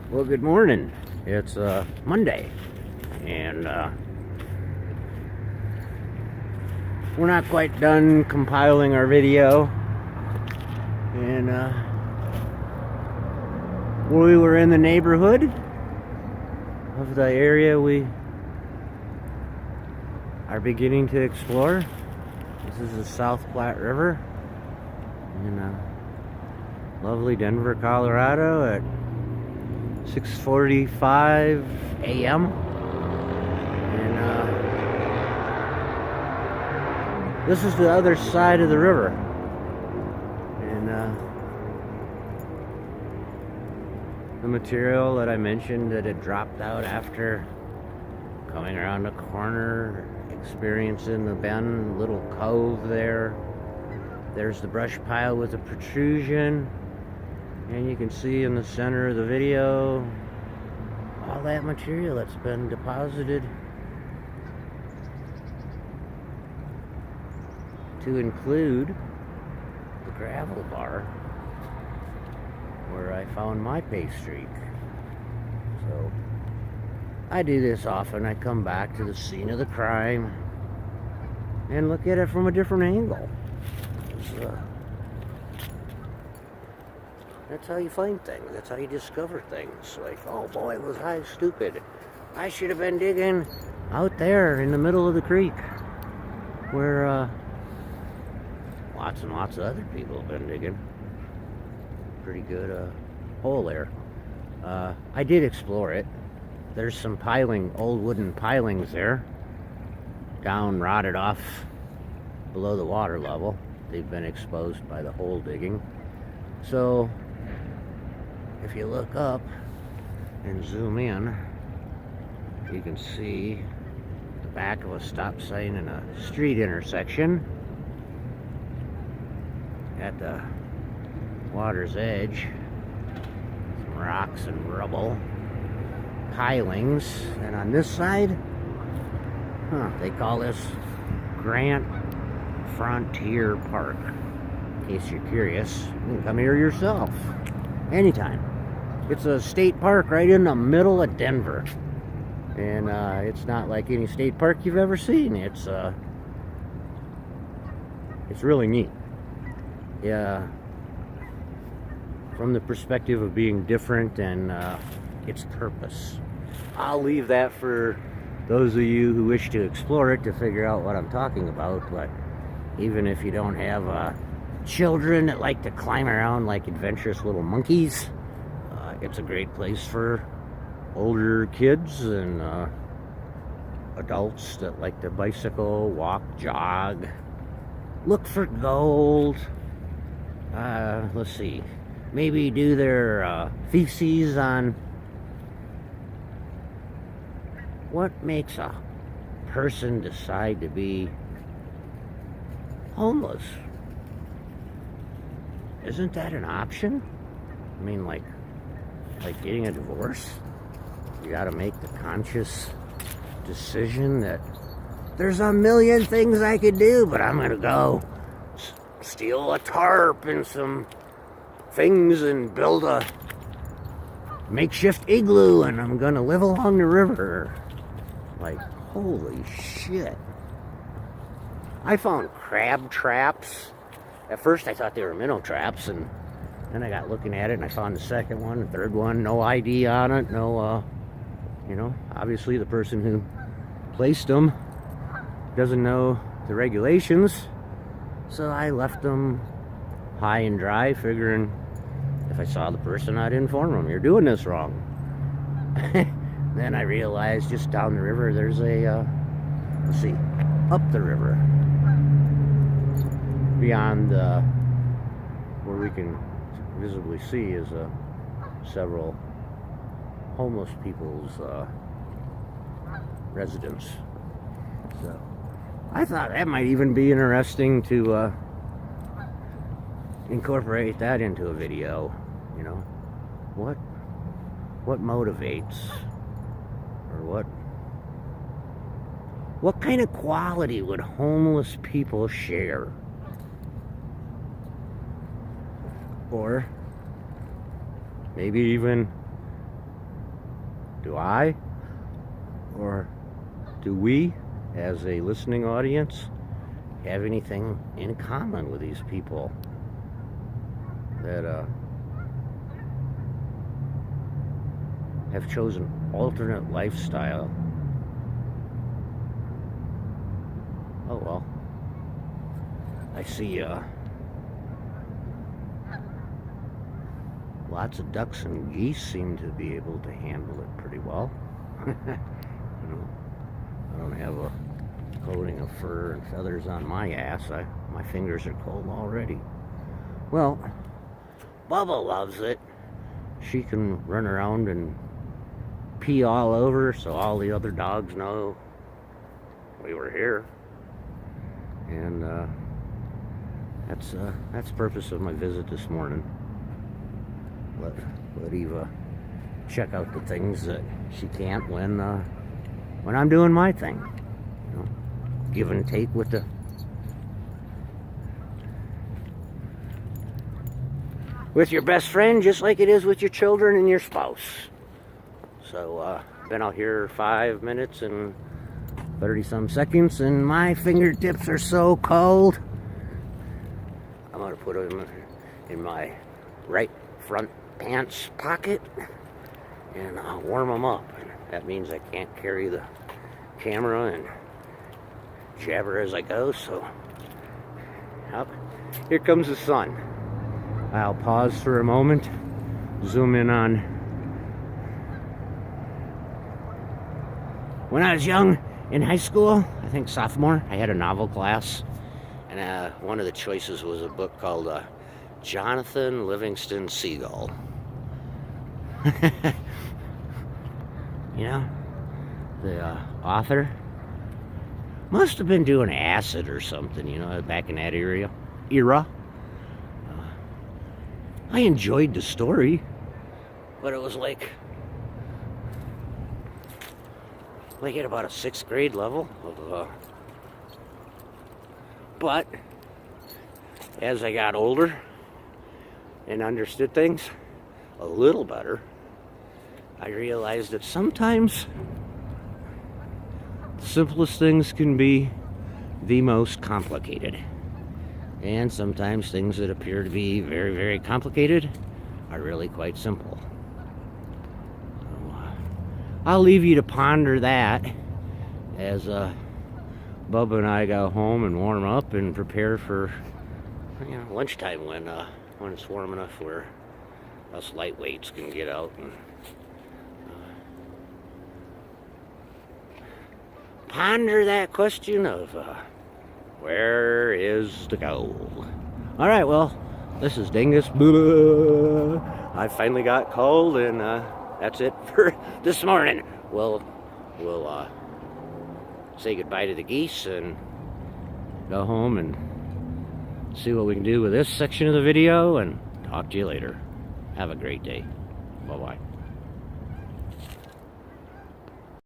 Well, good morning. It's Monday, and we're not quite done compiling our video. And we were in the neighborhood of the area we are beginning to explore. This is the South Platte River in lovely Denver, Colorado at 6:45 a.m. And this is the other side of the river. And the material that I mentioned that had dropped out after coming around the corner, experiencing the bend, little cove there. There's the brush pile with the protrusion. And you can see in the center of the video all that material that's been deposited to include the gravel bar where I found my pay streak. So I do this often. I come back to the scene of the crime and look at it from a different angle. That's how you find things. That's how you discover things. Like, oh boy, was I stupid. I should have been digging out there in the middle of the creek where lots and lots of other people have been digging. Pretty good hole there. I did explore it. There's some old wooden pilings there, down, rotted off below the water level. They've been exposed by the hole digging. So if you look up and zoom in, you can see the back of a stop sign in a street intersection at the water's edge. Some rocks and rubble pilings, and on this side, they call this Grant Frontier Park. In case you're curious, you can come here yourself anytime. It's a state park right in the middle of Denver, and it's not like any state park you've ever seen. It's really neat. Yeah, from the perspective of being different and its purpose. I'll leave that for those of you who wish to explore it to figure out what I'm talking about. But even if you don't have children that like to climb around like adventurous little monkeys, it's a great place for older kids and adults that like to bicycle, walk, jog, look for gold. Let's see, maybe do their theses on what makes a person decide to be homeless. Isn't that an option? I mean, like getting a divorce? You gotta make the conscious decision that there's a million things I could do, but I'm gonna go steal a tarp and some things and build a makeshift igloo, and I'm gonna live along the river. Like, holy shit. I found crab traps. At first I thought they were minnow traps, and then I got looking at it and I found the second one, the third one, no ID on it, no, obviously the person who placed them doesn't know the regulations. So I left them high and dry, figuring if I saw the person, I'd inform them, you're doing this wrong. Then I realized just down the river there's a, let's see, up the river, beyond where we can visibly see is several homeless people's residence. So I thought that might even be interesting to incorporate that into a video. You know, what motivates, or what kind of quality would homeless people share? Or maybe even Do I, or do we, as a listening audience, have anything in common with these people that have chosen alternate lifestyle? Oh well. I see lots of ducks and geese seem to be able to handle it pretty well. You know, I don't have a coating of fur and feathers on my ass. My fingers are cold already. Well, Bubba loves it. She can run around and pee all over so all the other dogs know we were here. And that's the purpose of my visit this morning. Let Eva check out the things that she can't when I'm doing my thing. You know, give and take with your best friend, just like it is with your children and your spouse. So been out here 5 minutes and 30-some seconds, and my fingertips are so cold. I'm gonna put them in my right front pants pocket and I'll warm them up. And that means I can't carry the camera and jabber as I go. So here comes the sun. I'll pause for a moment, zoom in on when I was young in high school. I think sophomore, I had a novel class, and one of the choices was a book called Jonathan Livingston Seagull. You know, the author must have been doing acid or something, you know, back in that era. I enjoyed the story, but it was like at about a 6th grade level of, but as I got older and understood things a little better, I realized that sometimes the simplest things can be the most complicated. And sometimes things that appear to be very, very complicated are really quite simple. So, I'll leave you to ponder that as Bubba and I go home and warm up and prepare for lunchtime when it's warm enough where us lightweights can get out and ponder that question of where is the goal? All right, well, this is Dingus. I finally got cold, and that's it for this morning. We'll say goodbye to the geese and go home and see what we can do with this section of the video, and talk to you later. Have a great day. Bye-bye.